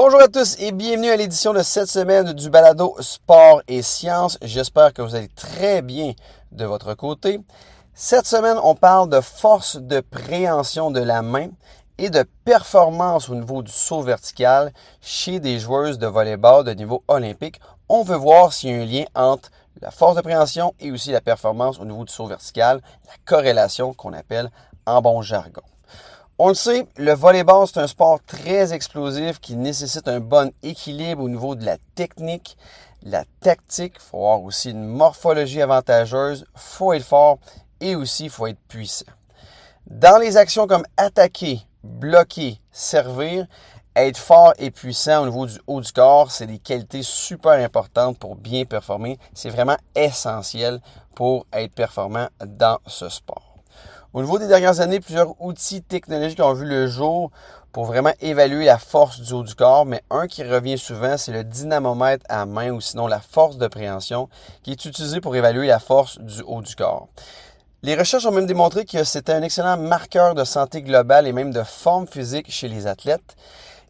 Bonjour à tous et bienvenue à l'édition de cette semaine du balado Sport et Sciences. J'espère que vous allez très bien de votre côté. Cette semaine, on parle de force de préhension de la main et de performance au niveau du saut vertical chez des joueuses de volley-ball de niveau olympique. On veut voir s'il y a un lien entre la force de préhension et aussi la performance au niveau du saut vertical, la corrélation qu'on appelle en bon jargon. On le sait, le volleyball, c'est un sport très explosif qui nécessite un bon équilibre au niveau de la technique, la tactique. Il faut avoir aussi une morphologie avantageuse, il faut être fort et aussi il faut être puissant. Dans les actions comme attaquer, bloquer, servir, être fort et puissant au niveau du haut du corps, c'est des qualités super importantes pour bien performer. C'est vraiment essentiel pour être performant dans ce sport. Au niveau des dernières années, plusieurs outils technologiques ont vu le jour pour vraiment évaluer la force du haut du corps, mais un qui revient souvent, c'est le dynamomètre à main ou sinon la force de préhension qui est utilisé pour évaluer la force du haut du corps. Les recherches ont même démontré que c'était un excellent marqueur de santé globale et même de forme physique chez les athlètes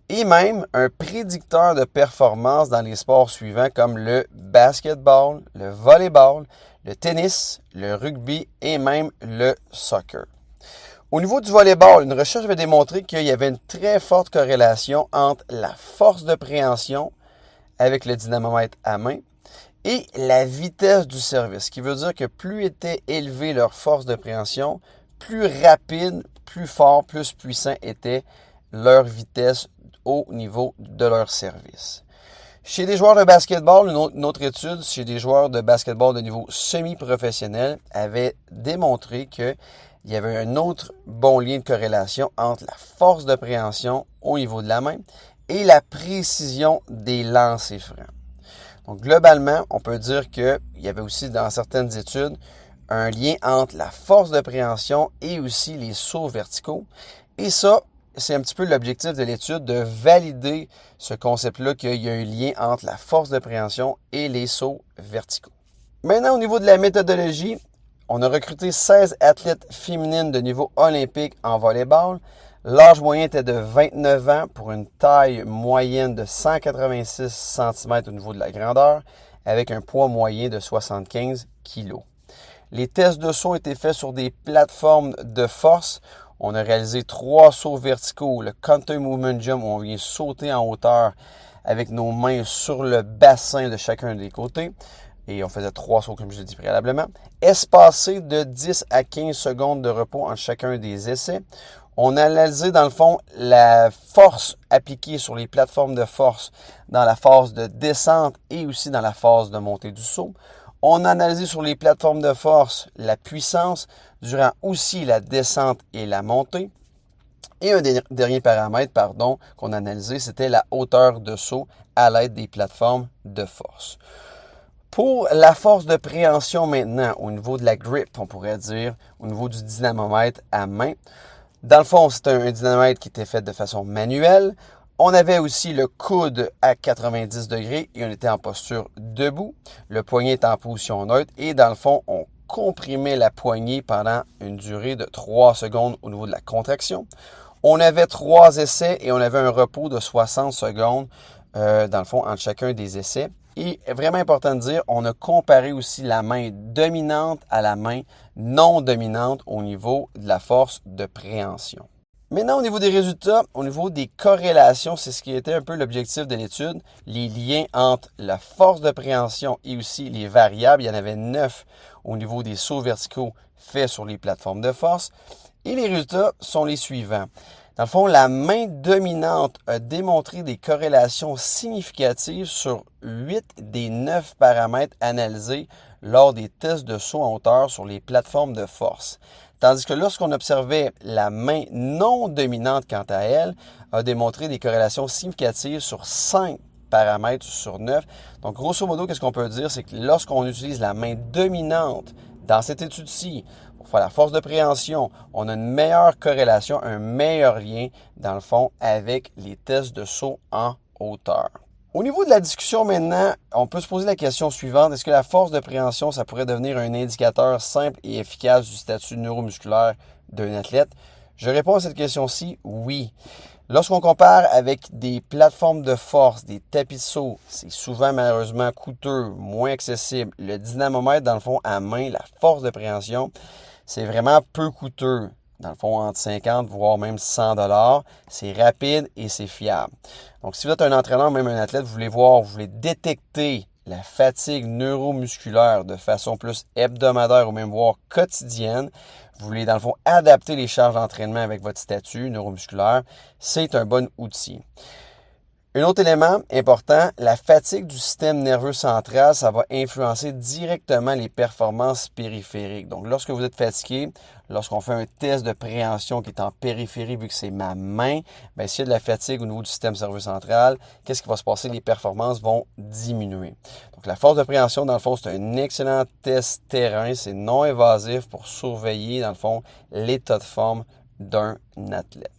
et même un prédicteur de performance dans les sports suivants comme le basketball, le volleyball, le tennis, le rugby et même le soccer. Au niveau du volleyball, une recherche avait démontré qu'il y avait une très forte corrélation entre la force de préhension avec le dynamomètre à main et la vitesse du service, ce qui veut dire que plus était élevée leur force de préhension, plus rapide, plus fort, plus puissant était leur vitesse au niveau de leur service. Chez les joueurs de basketball, une autre étude chez des joueurs de basketball de niveau semi-professionnel avait démontré qu'il y avait un autre bon lien de corrélation entre la force de préhension au niveau de la main et la précision des lancers francs. Donc globalement, on peut dire qu'il y avait aussi dans certaines études un lien entre la force de préhension et aussi les sauts verticaux. Et ça, c'est un petit peu l'objectif de l'étude, de valider ce concept-là qu'il y a un lien entre la force de préhension et les sauts verticaux. Maintenant, au niveau de la méthodologie, on a recruté 16 athlètes féminines de niveau olympique en volleyball. L'âge moyen était de 29 ans pour une taille moyenne de 186 cm au niveau de la grandeur, avec un poids moyen de 75 kg. Les tests de saut ont été faits sur des plateformes de force. On a réalisé 3 sauts verticaux, le counter movement jump où on vient sauter en hauteur avec nos mains sur le bassin de chacun des côtés. Et on faisait 3 sauts comme je l'ai dit préalablement. Espacé de 10 à 15 secondes de repos entre chacun des essais. On a analysé dans le fond la force appliquée sur les plateformes de force dans la phase de descente et aussi dans la phase de montée du saut. On a analysé sur les plateformes de force la puissance durant aussi la descente et la montée. Et un dernier paramètre qu'on a analysé, c'était la hauteur de saut à l'aide des plateformes de force. Pour la force de préhension maintenant, au niveau de la grip, on pourrait dire, au niveau du dynamomètre à main, dans le fond, c'était un dynamomètre qui était fait de façon manuelle. On avait aussi le coude à 90 degrés et on était en posture debout. Le poignet est en position neutre et dans le fond, on comprimait la poignée pendant une durée de 3 secondes au niveau de la contraction. On avait 3 essais et on avait un repos de 60 secondes dans le fond entre chacun des essais. Et vraiment important de dire, on a comparé aussi la main dominante à la main non dominante au niveau de la force de préhension. Maintenant, au niveau des résultats, au niveau des corrélations, c'est ce qui était un peu l'objectif de l'étude, les liens entre la force de préhension et aussi les variables. Il y en avait 9 au niveau des sauts verticaux faits sur les plateformes de force. Et les résultats sont les suivants. Dans le fond, la main dominante a démontré des corrélations significatives sur 8 des 9 paramètres analysés lors des tests de saut en hauteur sur les plateformes de force. Tandis que lorsqu'on observait la main non dominante quant à elle, a démontré des corrélations significatives sur 5 paramètres sur 9. Donc, grosso modo, qu'est-ce qu'on peut dire? C'est que lorsqu'on utilise la main dominante dans cette étude-ci, pour faire la force de préhension, on a une meilleure corrélation, un meilleur lien, dans le fond, avec les tests de saut en hauteur. Au niveau de la discussion maintenant, on peut se poser la question suivante. Est-ce que la force de préhension, ça pourrait devenir un indicateur simple et efficace du statut neuromusculaire d'un athlète? Je réponds à cette question-ci, oui. Lorsqu'on compare avec des plateformes de force, des tapis de saut, c'est souvent malheureusement coûteux, moins accessible. Le dynamomètre, dans le fond, à main, la force de préhension, c'est vraiment peu coûteux. Dans le fond, entre 50 voire même 100 $. C'est rapide et c'est fiable. Donc, si vous êtes un entraîneur, même un athlète, vous voulez détecter la fatigue neuromusculaire de façon plus hebdomadaire ou même voire quotidienne, vous voulez dans le fond adapter les charges d'entraînement avec votre statut neuromusculaire, c'est un bon outil. Un autre élément important, la fatigue du système nerveux central, ça va influencer directement les performances périphériques. Donc, lorsque vous êtes fatigué, lorsqu'on fait un test de préhension qui est en périphérie, vu que c'est ma main, bien, s'il y a de la fatigue au niveau du système nerveux central, qu'est-ce qui va se passer? Les performances vont diminuer. Donc, la force de préhension, dans le fond, c'est un excellent test terrain. C'est non invasif pour surveiller, dans le fond, l'état de forme d'un athlète.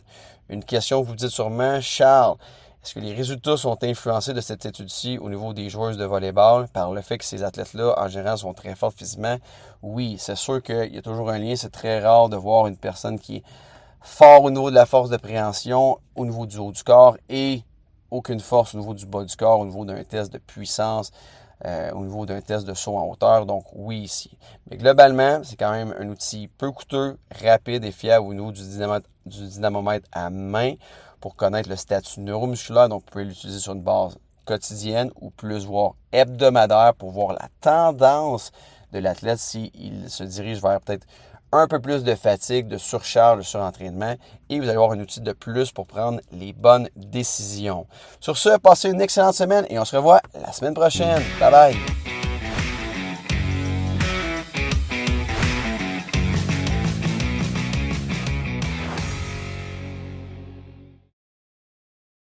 Une question que vous dites sûrement, Charles, est-ce que les résultats sont influencés de cette étude-ci au niveau des joueuses de volleyball par le fait que ces athlètes-là, en général, sont très forts physiquement? Oui, c'est sûr qu'il y a toujours un lien. C'est très rare de voir une personne qui est fort au niveau de la force de préhension, au niveau du haut du corps et aucune force au niveau du bas du corps, au niveau d'un test de puissance, au niveau d'un test de saut en hauteur. Donc oui, ici. Mais globalement, c'est quand même un outil peu coûteux, rapide et fiable au niveau du dynamomètre à main pour connaître le statut neuromusculaire. Donc, vous pouvez l'utiliser sur une base quotidienne ou plus, voire hebdomadaire pour voir la tendance de l'athlète s'il se dirige vers peut-être un peu plus de fatigue, de surcharge, de surentraînement et vous allez avoir un outil de plus pour prendre les bonnes décisions. Sur ce, passez une excellente semaine et on se revoit la semaine prochaine. Bye bye!